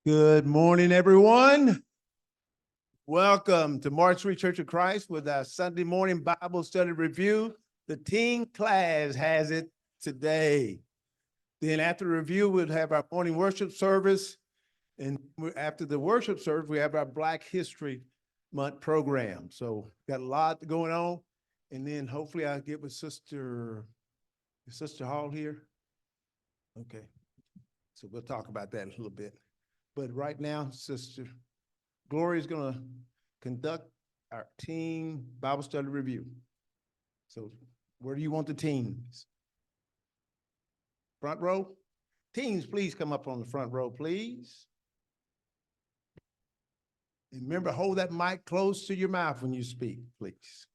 Good morning, everyone. Welcome to March 3 Church of Christ with our Sunday morning Bible study review. The teen class has it today. Then after the review, we'll have our morning worship service. And after the worship service, we have our Black History Month program. So got a lot going on. And then hopefully I'll get with Sister Hall here. Okay. So we'll talk about that in a little bit. But right now, Sister Gloria is going to conduct our teen Bible study review. So where do you want the teens? Front row? Teens, please come up on the front row, please. And remember, hold that mic close to your mouth when you speak, please.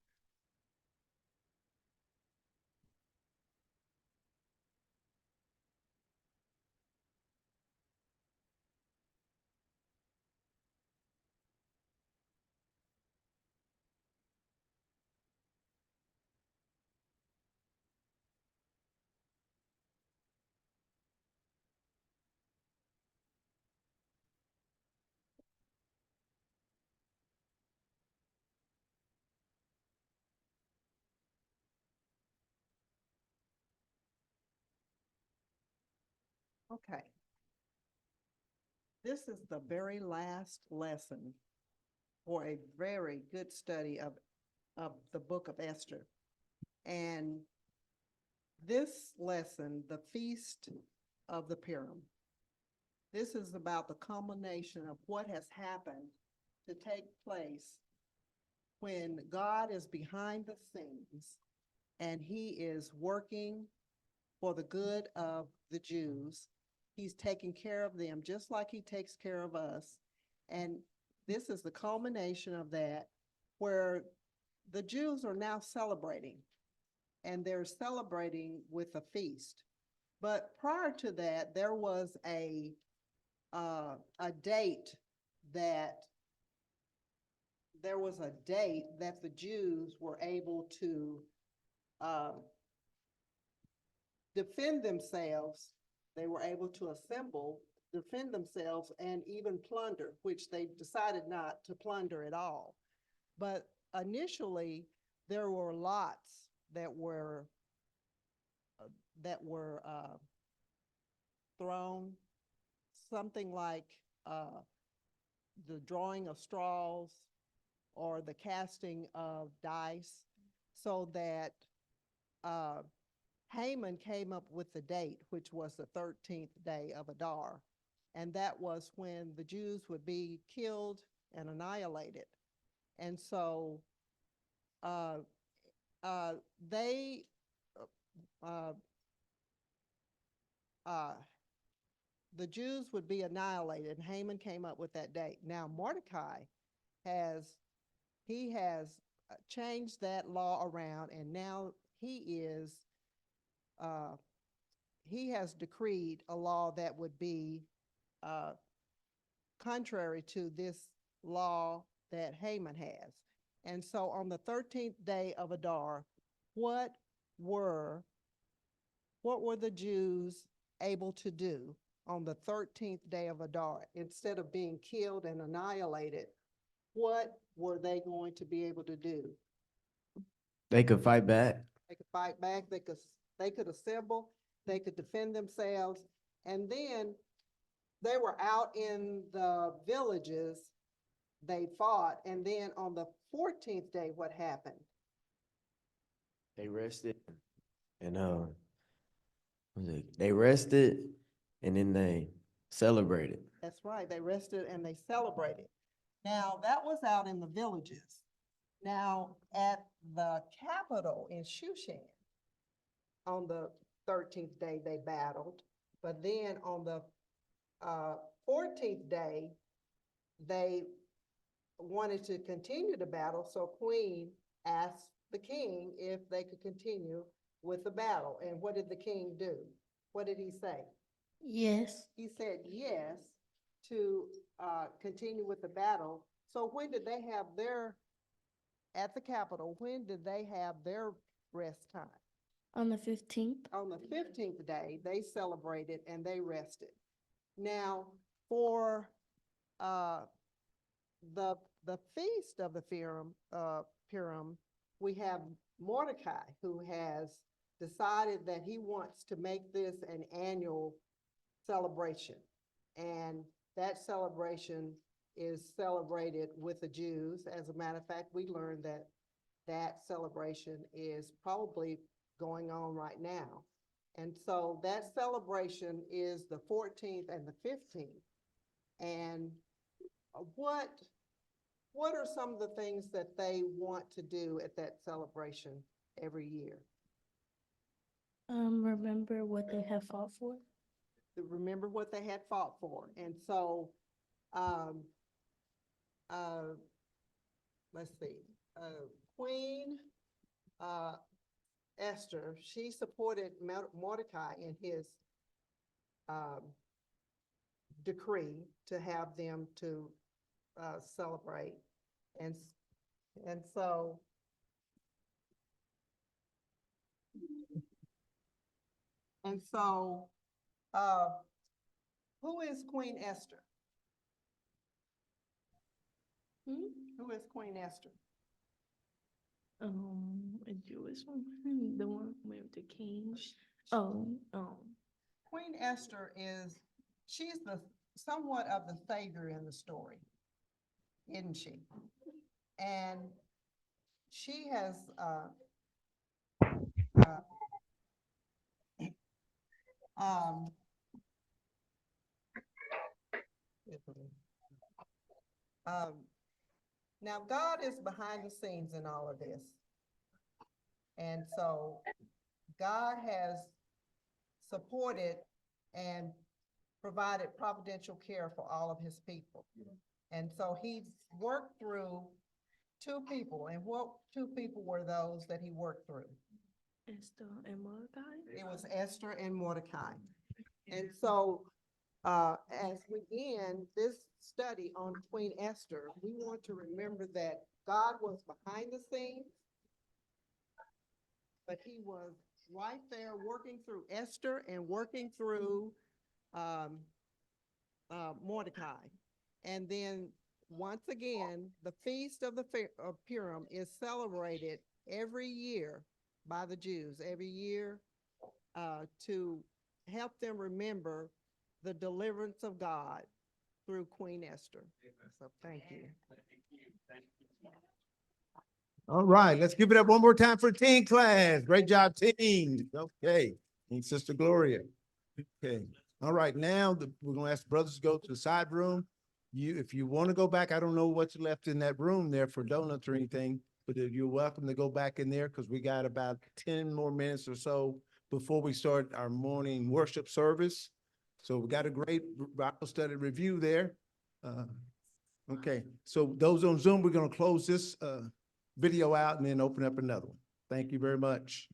Okay. This is the very last lesson for a very good study of the book of Esther. And this lesson, the Feast of the Purim, this is about the culmination of what has happened to take place when God is behind the scenes and he is working for the good of the Jews. He's taking care of them just like he takes care of us. And this is the culmination of that, where the Jews are now celebrating, and they're celebrating with a feast. But prior to that, there was a date that the Jews were able to defend themselves. They were able to assemble, defend themselves, and even plunder, which they decided not to plunder at all. But initially, there were lots that were thrown, something like the drawing of straws or the casting of dice, so that Haman came up with the date, which was the 13th day of Adar. And that was when the Jews would be killed and annihilated. And so the Jews would be annihilated, and Haman came up with that date. Now Mordecai has changed that law around, and now he has decreed a law that would be contrary to this law that Haman has. And so on the 13th day of Adar, what were the Jews able to do on the 13th day of Adar? Instead of being killed and annihilated, what were they going to be able to do? They could fight back. They could fight back. They could assemble. They could defend themselves. And then they were out in the villages. They fought. And then on the 14th day, what happened? They rested and they rested and then they celebrated. That's right. They rested and they celebrated. Now that was out in the villages. Now at the capital in Shushan, on the 13th day they battled, but then on the 14th day they wanted to continue the battle, so Queen asked the king if they could continue with the battle. And what did the king do? What did he say? Yes. He said yes to continue with the battle. So when did they have at the capital, when did they have their rest time? On the 15th. On the 15th day, they celebrated and they rested. Now, for uh, the feast of the Purim, we have Mordecai, who has decided that he wants to make this an annual celebration. And that celebration is celebrated with the Jews. As a matter of fact, we learned that that celebration is probably going on right now. And so that celebration is the 14th and the 15th. And what are some of the things that they want to do at that celebration every year? Remember what they have fought for? To remember what they had fought for. And so, um, let's see, Queen, Esther, she supported Mordecai in his, decree to have them to, celebrate. And, and so, and so, uh, who is Queen Esther? Hmm? Who is Queen Esther? A Jewish one, the one with the king. Oh, Queen Esther she's somewhat of the savior in the story, isn't she? And she has, um, um, now God is behind the scenes in all of this. And so God has supported and provided providential care for all of his people. And so he worked through two people. And what two people were those that he worked through? Esther and Mordecai. It was Esther and Mordecai. And so, as we end this study on Queen Esther, we want to remember that God was behind the scenes, but he was right there working through Esther and working through, Mordecai. And then once again, the Feast of the Purim is celebrated every year by the Jews, every year, to help them remember the deliverance of God through Queen Esther. So thank you. All right, let's give it up one more time for teen class. Great job, teens. Okay, and Sister Gloria. Okay, all right, now we're gonna ask the brothers to go to the side room. If you want to go back, I don't know what's left in that room there for donuts or anything, but you're welcome to go back in there because we got about 10 more minutes or so before we start our morning worship service. So we got a great Bible study review there. Okay, so those on Zoom, we're gonna close this video out and then open up another one. Thank you very much.